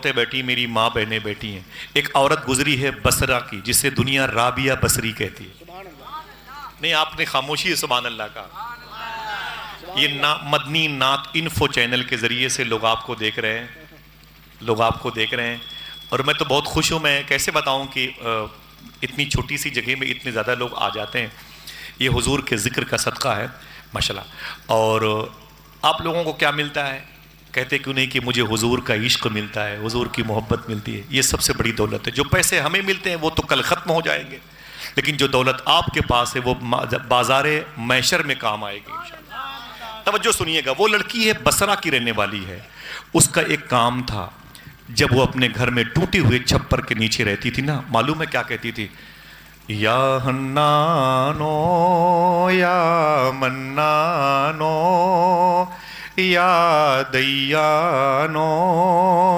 عورتیں بیٹھی, میری ماں بہنیں بیٹھی ہیں. ایک عورت گزری ہے بصرہ کی, جسے دنیا رابعہ بصری کہتی ہے. نہیں, آپ نے خاموشی ہے سبحان اللہ کا. یہ مدنی نعت انفو چینل کے ذریعے سے لوگ آپ کو دیکھ رہے ہیں, لوگ آپ کو دیکھ رہے ہیں, اور میں تو بہت خوش ہوں. میں کیسے بتاؤں کہ اتنی چھوٹی سی جگہ میں اتنے زیادہ لوگ آ جاتے ہیں. یہ حضور کے ذکر کا صدقہ ہے ماشاءاللہ. اور آپ لوگوں کو کیا ملتا ہے؟ کہتے کیوں نہیں کہ مجھے حضور کا عشق ملتا ہے, حضور کی محبت ملتی ہے. یہ سب سے بڑی دولت ہے. جو پیسے ہمیں ملتے ہیں وہ تو کل ختم ہو جائیں گے, لیکن جو دولت آپ کے پاس ہے وہ بازار محشر میں کام آئے گی انشاءاللہ. توجہ سنیے گا. وہ لڑکی ہے بصرہ کی رہنے والی ہے. اس کا ایک کام تھا, جب وہ اپنے گھر میں ٹوٹے ہوئے چھپر کے نیچے رہتی تھی نا, معلوم ہے کیا کہتی تھی؟ یا حنانو یا منانو یا دیانو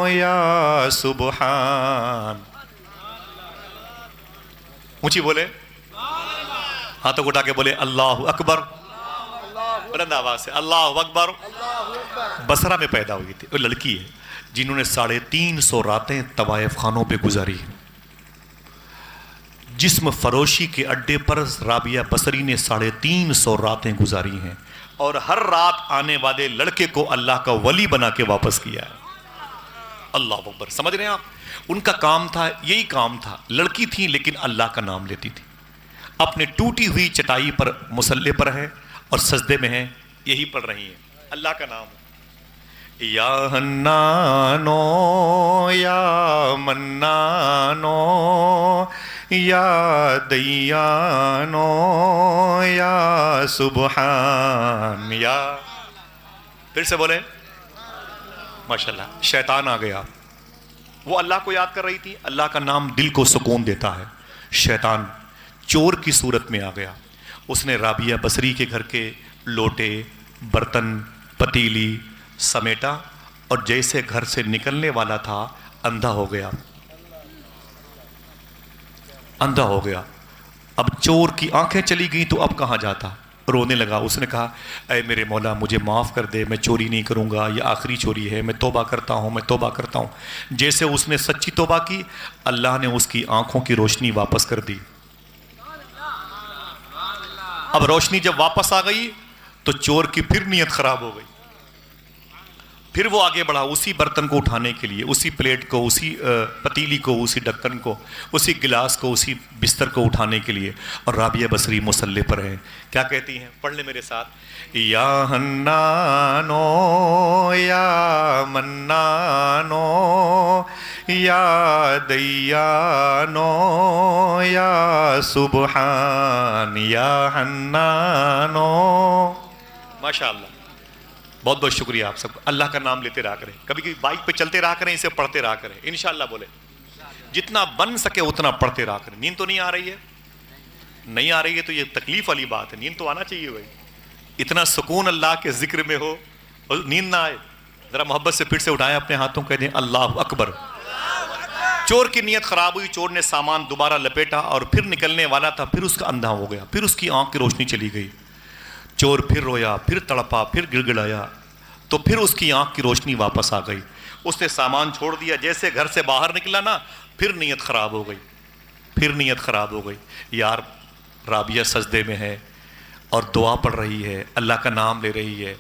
یا سبحان. اونچی بولے, ہاتھوں کو اٹھا کے بولے اللہ اکبر, بلند آواز سے اللہ اکبر. بصرہ میں پیدا ہوئی تھی. وہ لڑکی ہے جنہوں نے 350 راتیں طوائف خانوں پہ گزاری. جسم فروشی کے اڈے پر رابعہ بصری نے 350 راتیں گزاری ہیں, اور ہر رات آنے والے لڑکے کو اللہ کا ولی بنا کے واپس کیا ہے. اللہ اکبر. سمجھ رہے ہیں آپ؟ ان کا کام تھا, یہی کام تھا. لڑکی تھی لیکن اللہ کا نام لیتی تھی. اپنے ٹوٹی ہوئی چٹائی پر مصلے پر ہے اور سجدے میں ہے, یہی پڑھ رہی ہیں اللہ کا نام. یا حنانو یا منانو یا دیانو یا سبحان. یا پھر سے بولیں ماشاءاللہ. شیطان آ گیا. وہ اللہ کو یاد کر رہی تھی. اللہ کا نام دل کو سکون دیتا ہے. شیطان چور کی صورت میں آ گیا. اس نے رابعہ بصری کے گھر کے لوٹے, برتن, پتیلی سمیٹا, اور جیسے گھر سے نکلنے والا تھا اندھا ہو گیا. اندھا ہو گیا. اب چور کی آنکھیں چلی گئیں تو اب کہاں جاتا؟ رونے لگا. اس نے کہا اے میرے مولا مجھے معاف کر دے, میں چوری نہیں کروں گا, یہ آخری چوری ہے, میں توبہ کرتا ہوں, میں توبہ کرتا ہوں. جیسے اس نے سچی توبہ کی, اللہ نے اس کی آنکھوں کی روشنی واپس کر دی. اب روشنی جب واپس آ گئی تو چور کی پھر نیت خراب ہو گئی. پھر وہ آگے بڑھا اسی برتن کو اٹھانے کے لیے, اسی پلیٹ کو, اسی پتیلی کو, اسی ڈھکن کو, اسی گلاس کو, اسی بستر کو اٹھانے کے لیے. اور رابعہ بصری مصلے پر ہے. کیا کہتی ہیں؟ پڑھ لیں میرے ساتھ. یا حنانو یا منانو یا دیانو یا سبحان یا حنانو. ماشاءاللہ. بہت بہت شکریہ آپ سب. اللہ کا نام لیتے رہا کریں. کبھی کبھی بائک پہ چلتے رہا کریں, اسے پڑھتے رہا کریں انشاءاللہ. بولے جتنا بن سکے اتنا پڑھتے رہا کریں. نیند تو نہیں آ رہی ہے؟ نہیں آ رہی ہے تو یہ تکلیف والی بات ہے. نیند تو آنا چاہیے بھائی. اتنا سکون اللہ کے ذکر میں ہو اور نیند نہ آئے. ذرا محبت سے پھر سے اٹھائیں اپنے ہاتھوں, کہہ دیں اللہ اکبر. چور کی نیت خراب ہوئی. چور نے سامان دوبارہ لپیٹا اور پھر نکلنے والا تھا. پھر اس کا اندھا ہو گیا. پھر اس کی آنکھ کی روشنی چلی گئی. چور پھر رویا, پھر تڑپا, پھر گڑ گڑایا, تو پھر اس کی آنکھ کی روشنی واپس آ گئی. اس نے سامان چھوڑ دیا. جیسے گھر سے باہر نکلا نا, پھر نیت خراب ہو گئی. پھر نیت خراب ہو گئی. یار رابعہ سجدے میں ہے اور دعا پڑھ رہی ہے, اللہ کا نام لے رہی ہے.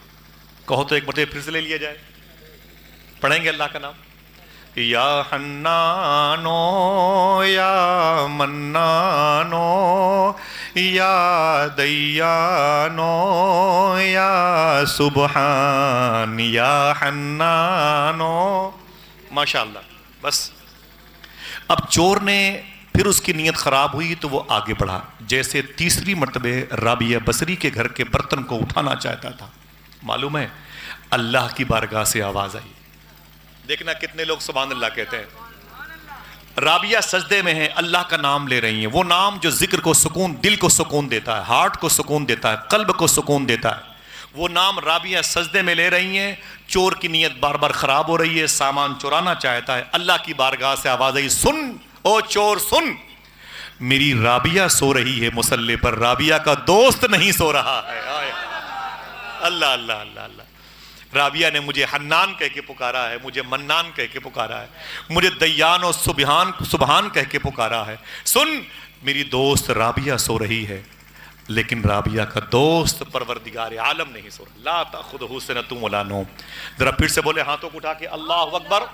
کہو تو ایک مرتبہ پھر سے لے لیا جائے. پڑھیں گے اللہ کا نام. یا حنانو یا منانو یا دیانو یا سبحان یا حنانو. ماشاءاللہ. بس اب چور نے پھر اس کی نیت خراب ہوئی تو وہ آگے بڑھا. جیسے تیسری مرتبہ رابعہ بصری کے گھر کے برتن کو اٹھانا چاہتا تھا, معلوم ہے اللہ کی بارگاہ سے آواز آئی. دیکھنا کتنے لوگ سبحان اللہ کہتے ہیں. رابعہ سجدے میں ہے, اللہ کا نام لے رہی ہیں. وہ نام جو ذکر کو سکون, دل کو سکون دیتا ہے, ہارٹ کو سکون دیتا ہے, قلب کو سکون دیتا ہے. وہ نام رابعہ سجدے میں لے رہی ہیں. چور کی نیت بار بار خراب ہو رہی ہے, سامان چرانا چاہتا ہے. اللہ کی بارگاہ سے آواز آئی, سن او چور سن, میری رابعہ سو رہی ہے مصلے پر, رابعہ کا دوست نہیں سو رہا ہے. اللہ اللہ اللہ اللہ. رابعہ نے مجھے حنان کہہ کے پکارا ہے، مجھے منان کہہ کے پکارا ہے، مجھے دیان اور سبحان کہہ کے پکارا ہے۔ سن، میری دوست رابعہ سو رہی ہے، لیکن رابعہ کا دوست پروردگار عالم نہیں سو رہا۔ لا تأخذہ سنۃ ولا نوم۔ ذرا پھر سے بولے ہاتھوں کو اٹھا کے اللہ اکبر،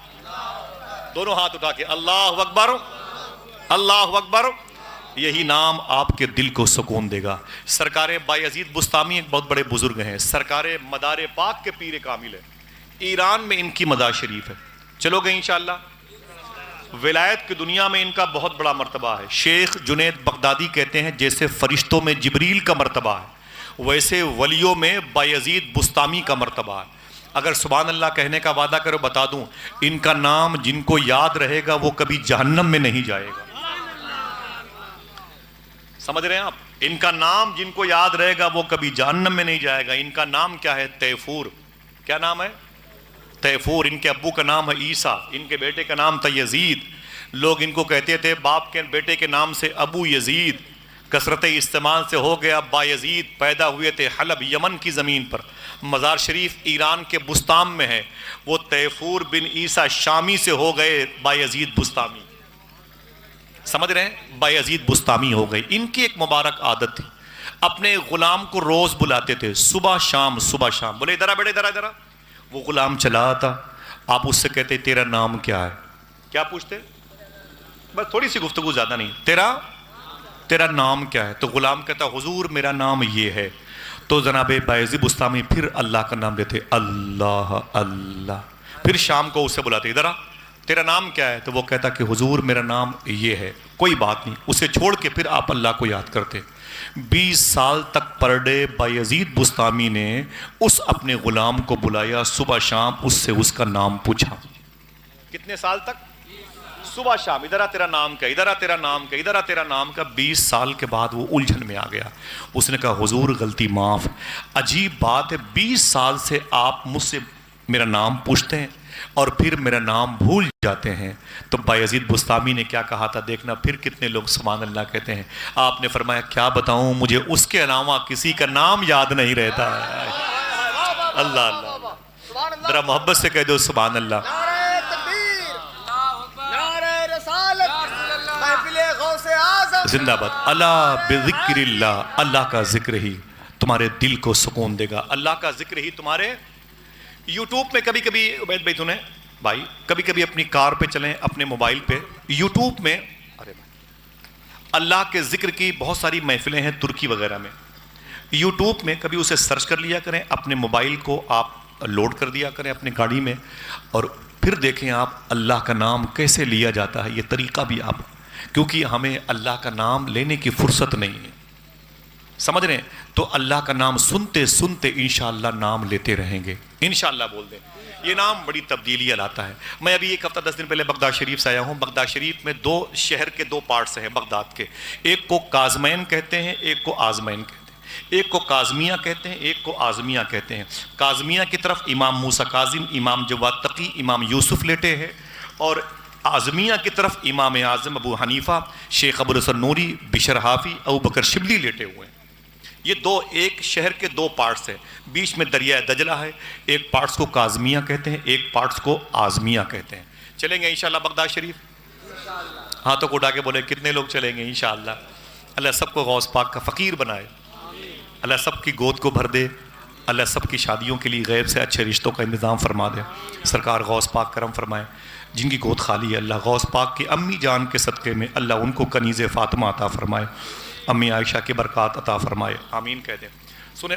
دونوں ہاتھ اٹھا کے اللہ اکبر، اللہ اکبر۔ یہی نام آپ کے دل کو سکون دے گا۔ سرکار بایزید بستامی ایک بہت بڑے بزرگ ہیں، سرکار مدار پاک کے پیر کامل ہے، ایران میں ان کی مزار شریف ہے، چلو گے انشاءاللہ۔ ولایت کی دنیا میں ان کا بہت بڑا مرتبہ ہے۔ شیخ جنید بغدادی کہتے ہیں جیسے فرشتوں میں جبریل کا مرتبہ ہے، ویسے ولیوں میں بایزید بستامی کا مرتبہ ہے۔ اگر سبحان اللہ کہنے کا وعدہ کرو، بتا دوں ان کا نام جن کو یاد رہے گا وہ کبھی جہنم میں نہیں جائے گا۔ سمجھ رہے ہیں آپ؟ ان کا نام جن کو یاد رہے گا وہ کبھی جہنم میں نہیں جائے گا۔ ان کا نام کیا ہے؟ تیفور۔ کیا نام ہے؟ تیفور۔ ان کے ابو کا نام ہے عیسیٰ، ان کے بیٹے کا نام تھا یزید۔ لوگ ان کو کہتے تھے باپ کے بیٹے کے نام سے ابو یزید، کثرت استعمال سے ہو گیا با یزید۔ پیدا ہوئے تھے حلب یمن کی زمین پر، مزار شریف ایران کے بستام میں ہے۔ وہ تیفور بن عیسیٰ شامی سے ہو گئے با یزید بستامی۔ سمجھ رہے ہیں؟ بایزید بستامی ہو گئی۔ ان کی ایک مبارک عادت تھی، اپنے غلام کو روز بلاتے تھے، صبح شام صبح شام، بولے ادھر آ بیٹے، ادھر آ ادھر آ۔ وہ غلام چلا آتا، آپ اس سے کہتے تیرا نام کیا ہے؟ کیا پوچھتے؟ بس تھوڑی سی گفتگو، زیادہ نہیں۔ تیرا نام کیا ہے؟ تو غلام کہتا حضور میرا نام یہ ہے۔ تو جناب بایزید بستامی پھر اللہ کا نام لیتے، اللہ اللہ۔ پھر شام کو اسے بلاتے ادھر آ، تیرا نام کیا ہے؟ تو وہ کہتا کہ حضور میرا نام یہ ہے۔ کوئی بات نہیں، اسے چھوڑ کے پھر آپ اللہ کو یاد کرتے۔ 20 سال تک پر ڈے بایزید بستامی نے اس اپنے غلام کو بلایا، صبح شام اس سے اس کا نام پوچھا۔ کتنے سال تک؟ صبح شام، ادھر آ تیرا نام کیا، ادھر آ تیرا نام کیا، ادھر آ تیرا نام کا۔ 20 سال کے بعد وہ الجھن میں آ گیا۔ اس نے کہا حضور غلطی معاف، عجیب بات ہے 20 سال سے آپ مجھ سے میرا نام پوچھتے ہیں اور پھر میرا نام بھول جاتے ہیں۔ تو بایزید بستامی نے کیا کہا تھا دیکھنا، پھر کتنے لوگ سبحان اللہ کہتے ہیں۔ آپ نے فرمایا کیا بتاؤں، مجھے اس کے علاوہ کسی کا نام یاد نہیں رہتا ہے۔ اللہ اللہ، ذرا محبت سے کہہ دو سبحان اللہ۔ زندہ باد۔ اللہ بذکر اللہ، اللہ کا ذکر ہی تمہارے دل کو سکون دے گا، اللہ کا ذکر ہی تمہارے۔ یوٹیوب میں کبھی کبھی عبید بھائی سنیں بھائی، کبھی کبھی اپنی کار پہ چلیں، اپنے موبائل پہ یوٹیوب میں اللہ کے ذکر کی بہت ساری محفلیں ہیں ترکی وغیرہ میں۔ یوٹیوب میں کبھی اسے سرچ کر لیا کریں، اپنے موبائل کو آپ لوڈ کر دیا کریں اپنے گاڑی میں، اور پھر دیکھیں آپ اللہ کا نام کیسے لیا جاتا ہے، یہ طریقہ بھی آپ، کیونکہ ہمیں اللہ کا نام لینے کی فرصت نہیں ہے، سمجھ رہے ہیں؟ تو اللہ کا نام سنتے سنتے انشاءاللہ نام لیتے رہیں گے، انشاءاللہ بول دیں۔ یہ نام بڑی تبدیلی لاتا ہے۔ میں ابھی ایک ہفتہ 10 دن پہلے بغداد شریف سے آیا ہوں۔ بغداد شریف میں دو شہر کے دو پارٹس ہیں بغداد کے، ایک کو کاظمین کہتے ہیں، ایک کو آزمین کہتے ہیں۔ ایک کو کاظمیہ کہتے ہیں، ایک کو آزمیہ کہتے ہیں۔ کاظمیہ کی طرف امام موسیٰ کاظم، امام جواد تقی، امام یوسف لیٹے ہیں، اور آزمیہ کی طرف امام اعظم ابو حنیفہ، شیخ ابو الحسن نوری، بشر حافی، ابو بکر شبلی لیٹے ہوئے ہیں۔ یہ دو ایک شہر کے دو پارٹس ہیں، بیچ میں دریائے دجلہ ہے، ایک پارٹس کو کاظمیہ کہتے ہیں، ایک پارٹس کو آزمیہ کہتے ہیں۔ چلیں گے انشاءاللہ بغداد شریف؟ ہاتھوں کو اٹھا کے بولے کتنے لوگ چلیں گے انشاءاللہ؟ اللہ سب کو غوث پاک کا فقیر بنائے، اللہ سب کی گود کو بھر دے، اللہ سب کی شادیوں کے لیے غیب سے اچھے رشتوں کا انتظام فرما دے۔ سرکار غوث پاک کرم فرمائے، جن کی گود خالی ہے اللہ غوث پاک کی امی جان کے صدقے میں اللہ ان کو کنیز فاطمہ عطا فرمائے، امی عائشہ کی برکات عطا فرمائے، آمین کہہ دیں۔ سنیں